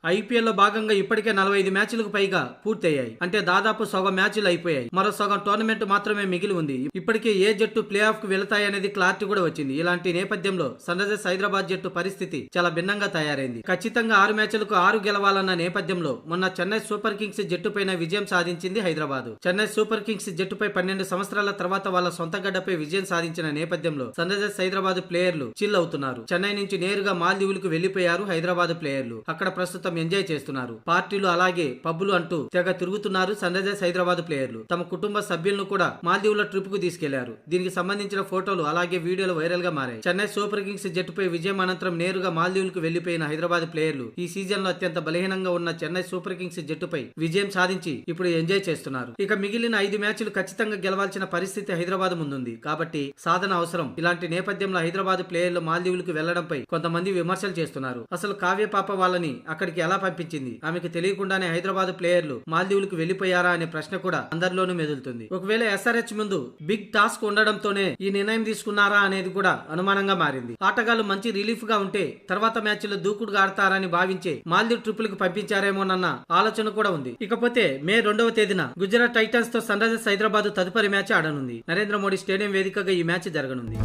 IPL లో భాగంగా ఇప్పటికే 45 మ్యాచ్లకు పైగా పూర్తయ్యాయి. అంటే దాదాపు సగం మ్యాచ్లు అయిపోయాయి. మరో సగం టోర్నమెంట్ మాత్రమే మిగిలి ఉంది. ఇప్పటికే ఏ జట్టు ప్లే ఆఫ్ కు వెళతాయనేది క్లారిటీ కూడా వచ్చింది. ఇలాంటి నేపథ్యంలో సన్ రైజర్స్ హైదరాబాద్ జట్టు పరిస్థితి చాలా భిన్నంగా తయారైంది. ఖచ్చితంగా 6 మ్యాచ్లకు 6 గెలవాలన్న నేపథ్యంలో మొన్న చెన్నై సూపర్ కింగ్స్ జట్టుపైన విజయం సాధించింది హైదరాబాద్. చెన్నై సూపర్ కింగ్స్ జట్టుపై 12 సంవత్సరాల తర్వాత వాళ్ళ సొంత గడ్డపై విజయం సాధించిన నేపథ్యంలో సన్ రైజర్స్ హైదరాబాద్ ప్లేయర్లు చిల్ అవుతున్నారు. చెన్నై నుంచి నేరుగా మాల్దీవులకు వెళ్లిపోయారు హైదరాబాద్ ప్లేయర్లు. అక్కడ ప్రస్తుతం ఎంజాయ్ చేస్తున్నారు. పార్టీలు అలాగే పబ్బులు అంటూ తెగ తిరుగుతున్నారు సన్ రైజర్స్ హైదరాబాద్ ప్లేయర్లు. తమ కుటుంబ సభ్యులను కూడా మాల్దీవుల ట్రిప్ కు తీసుకెళ్లారు. దీనికి సంబంధించిన ఫోటోలు అలాగే వీడియోలు వైరల్ గా మారాయి. చెన్నై సూపర్ కింగ్స్ జట్టుపై విజయం అనంతరం నేరుగా మాల్దీవులకు వెళ్లిపోయిన హైదరాబాద్ ప్లేయర్లు ఈ సీజన్ లో అత్యంత బలహీనంగా ఉన్న చెన్నై సూపర్ కింగ్స్ జట్టుపై విజయం సాధించి ఇప్పుడు ఎంజాయ్ చేస్తున్నారు. ఇక మిగిలిన 5 మ్యాచ్లు ఖచ్చితంగా గెలవాల్సిన పరిస్థితి హైదరాబాద్ ముందుంది. కాబట్టి సాధన అవసరం. ఇలాంటి నేపథ్యంలో హైదరాబాద్ ప్లేయర్లు మాల్దీవులకు వెళ్లడంపై కొంతమంది విమర్శలు చేస్తున్నారు. అసలు కావ్య పాప వాళ్ళని అక్కడికి ఎలా పంపించింది? ఆమెకు తెలియకుండానే హైదరాబాద్ ప్లేయర్లు మాల్దీవులకు వెళ్లిపోయారా అనే ప్రశ్న కూడా అందరిలోనూ మెదులుతుంది. ఒకవేళ ఎస్ఆర్హెచ్ ముందు బిగ్ టాస్క్ ఉండడంతోనే ఈ నిర్ణయం తీసుకున్నారా అనేది కూడా అనుమానంగా మారింది. ఆటగాళ్లు మంచి రిలీఫ్ గా ఉంటే తర్వాత మ్యాచ్లో దూకుడుగా ఆడతారని భావించే మాల్దీవ్ ట్రిపులకు పంపించారేమోనన్న ఆలోచన కూడా ఉంది. ఇకపోతే మే 2వ తేదీన గుజరాత్ టైటన్స్ తో సన్ రైజర్స్ హైదరాబాద్ తదుపరి మ్యాచ్ ఆడనుంది. నరేంద్ర మోడీ స్టేడియం వేదికగా ఈ మ్యాచ్ జరగనుంది.